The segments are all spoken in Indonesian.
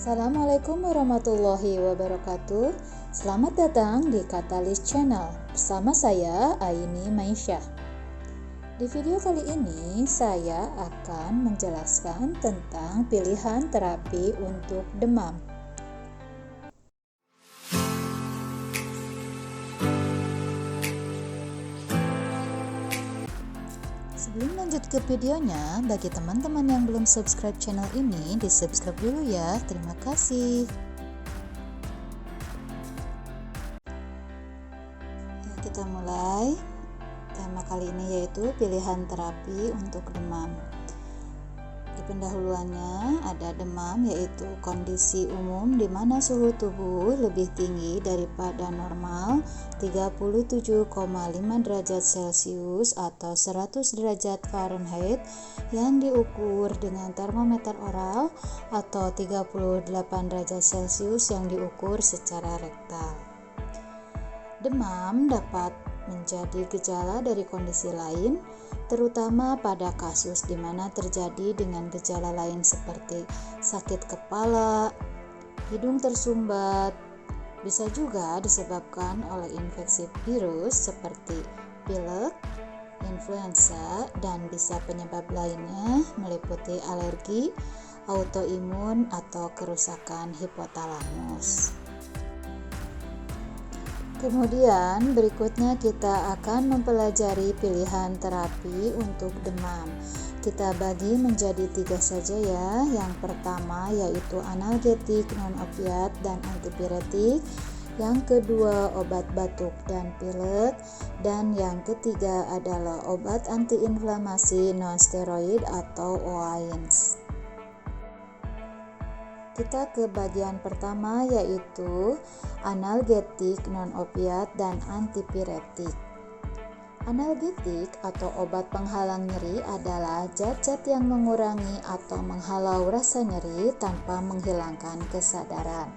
Assalamualaikum warahmatullahi wabarakatuh. Selamat datang di Katalis Channel. Bersama saya Aini Maisyah. Di video kali ini saya akan menjelaskan tentang pilihan terapi untuk demam. Sebelum lanjut ke videonya, bagi teman-teman yang belum subscribe channel ini, di-subscribe dulu ya. Terima kasih. Ya, kita mulai. Tema kali ini yaitu pilihan terapi untuk demam. Di pendahuluannya ada demam, yaitu kondisi umum di mana suhu tubuh lebih tinggi daripada normal 37,5 derajat Celcius atau 100 derajat Fahrenheit yang diukur dengan termometer oral atau 38 derajat Celcius yang diukur secara rektal. Demam dapat menjadi gejala dari kondisi lain, terutama pada kasus di mana terjadi dengan gejala lain seperti sakit kepala, hidung tersumbat, bisa juga disebabkan oleh infeksi virus seperti pilek, influenza, dan bisa penyebab lainnya meliputi alergi, autoimun, atau kerusakan hipotalamus. Kemudian berikutnya kita akan mempelajari pilihan terapi untuk demam. Kita bagi menjadi 3 saja ya. Yang pertama yaitu analgetik, non-opiat, dan antipiretik. Yang kedua obat batuk dan pilek. Dan yang ketiga adalah obat antiinflamasi non-steroid atau OAINS. Kita ke bagian pertama yaitu analgetik, non-opiat, dan antipiretik. Analgetik atau obat penghalang nyeri adalah zat-zat yang mengurangi atau menghalau rasa nyeri tanpa menghilangkan kesadaran.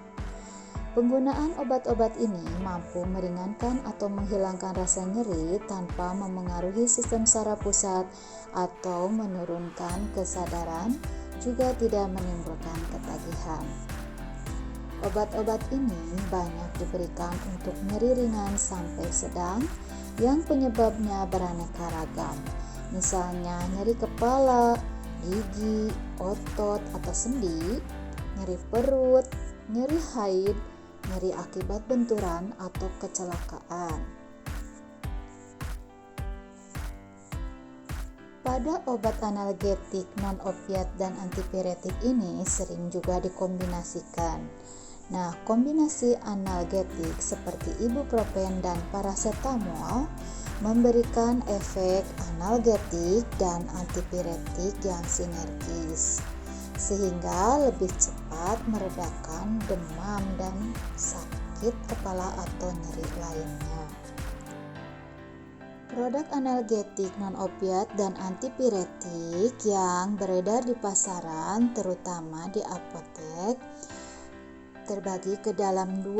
Penggunaan obat-obat ini mampu meringankan atau menghilangkan rasa nyeri tanpa memengaruhi sistem saraf pusat atau menurunkan kesadaran, juga tidak menimbulkan ketagihan. Obat-obat ini banyak diberikan untuk nyeri ringan sampai sedang yang penyebabnya beraneka ragam. Misalnya nyeri kepala, gigi, otot atau sendi, nyeri perut, nyeri haid, nyeri akibat benturan atau kecelakaan. Pada obat analgetik, non-opiat, dan antipiretik ini sering juga dikombinasikan. Nah, kombinasi analgetik seperti ibuprofen dan paracetamol memberikan efek analgetik dan antipiretik yang sinergis, sehingga lebih cepat meredakan demam dan sakit kepala atau nyeri lainnya. Produk analgetik, non-opiat, dan antipiretik yang beredar di pasaran, terutama di apotek, terbagi ke dalam 2,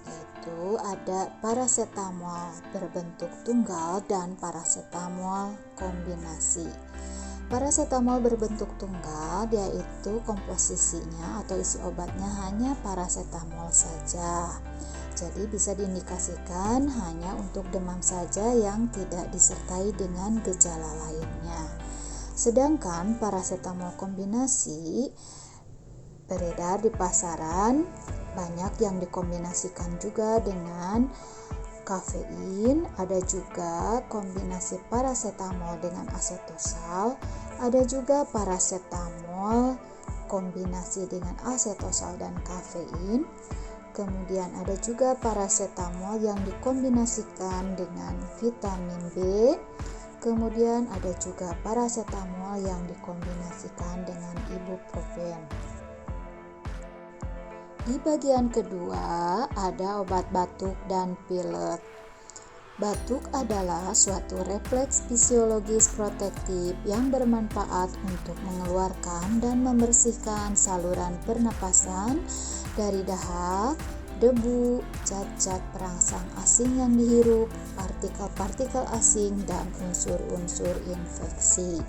yaitu ada paracetamol berbentuk tunggal dan paracetamol kombinasi. Paracetamol berbentuk tunggal, yaitu komposisinya atau isi obatnya hanya paracetamol saja. Jadi bisa diindikasikan hanya untuk demam saja yang tidak disertai dengan gejala lainnya. Sedangkan paracetamol kombinasi beredar di pasaran, banyak yang dikombinasikan juga dengan kafein, ada juga kombinasi paracetamol dengan acetosal, ada juga paracetamol kombinasi dengan acetosal dan kafein. Kemudian ada juga paracetamol yang dikombinasikan dengan vitamin B. Kemudian ada juga paracetamol yang dikombinasikan dengan ibuprofen. Di bagian kedua ada obat batuk dan pilek. Batuk adalah suatu refleks fisiologis protektif yang bermanfaat untuk mengeluarkan dan membersihkan saluran pernapasan dari dahak, debu, zat-zat perangsang asing yang dihirup, partikel-partikel asing, dan unsur-unsur infeksi.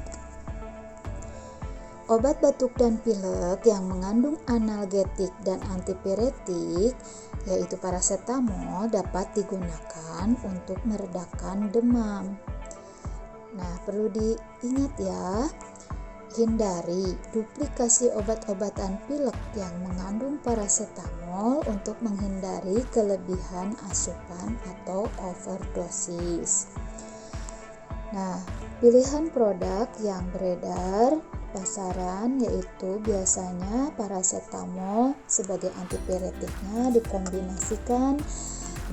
Obat batuk dan pilek yang mengandung analgetik dan antipiretik, yaitu parasetamol, dapat digunakan untuk meredakan demam. Nah, perlu diingat ya, hindari duplikasi obat-obatan pilek yang mengandung parasetamol untuk menghindari kelebihan asupan atau overdosis. Nah, pilihan produk yang beredar pasaran yaitu biasanya parasetamol sebagai antipiretiknya dikombinasikan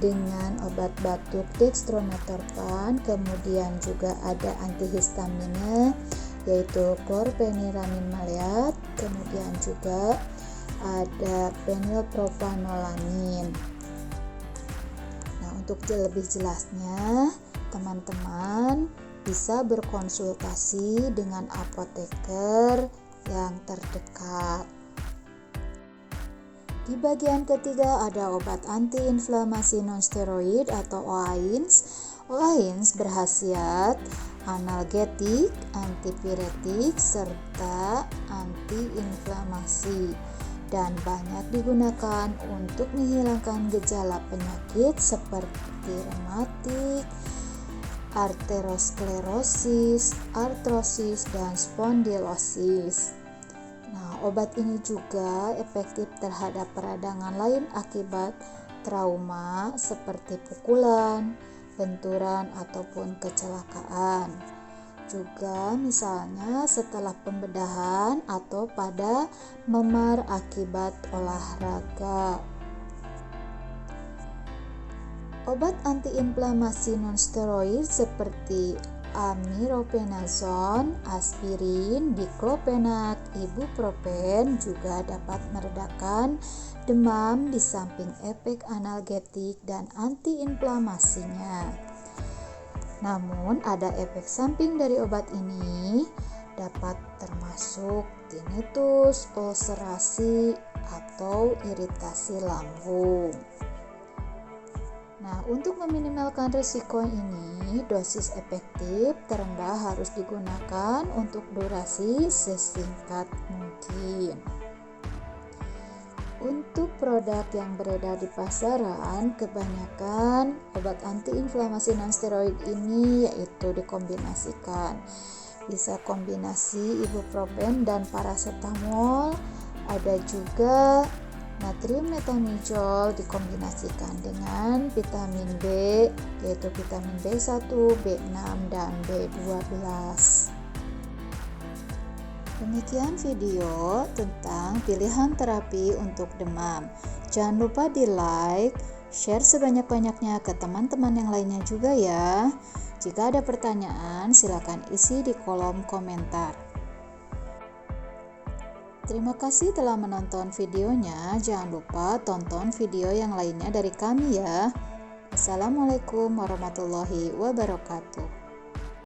dengan obat batuk dextromethorphan, kemudian juga ada antihistaminnya yaitu chlorpheniramine maleat, kemudian juga ada phenylpropanolamin. Nah, untuk lebih jelasnya teman-teman bisa berkonsultasi dengan apoteker yang terdekat. Di bagian ketiga ada obat antiinflamasi nonsteroid atau OAINS. OAINS berkhasiat analgetik, antipiretik, serta antiinflamasi dan banyak digunakan untuk menghilangkan gejala penyakit seperti rematik, arteriosklerosis, artrosis, dan spondilosis. Nah, obat ini juga efektif terhadap peradangan lain akibat trauma seperti pukulan, benturan, ataupun kecelakaan. Juga misalnya setelah pembedahan atau pada memar akibat olahraga. Obat antiinflamasi nonsteroid seperti amiropenazon, aspirin, diclofenac, ibuprofen juga dapat meredakan demam di samping efek analgetik dan antiinflamasinya. Namun ada efek samping dari obat ini dapat termasuk tinnitus, ulcerasi, atau iritasi lambung. Nah, untuk meminimalkan risiko ini, dosis efektif terendah harus digunakan untuk durasi sesingkat mungkin. Untuk produk yang beredar di pasaran, kebanyakan obat antiinflamasi nonsteroid ini yaitu dikombinasikan. Bisa kombinasi ibuprofen dan parasetamol, ada juga natrium metamizol dikombinasikan dengan vitamin B, yaitu vitamin B1, B6, dan B12. Demikian video tentang pilihan terapi untuk demam. Jangan lupa di like, share sebanyak-banyaknya ke teman-teman yang lainnya juga ya. Jika ada pertanyaan, silakan isi di kolom komentar. Terima kasih telah menonton videonya. Jangan lupa tonton video yang lainnya dari kami ya. Assalamualaikum warahmatullahi wabarakatuh.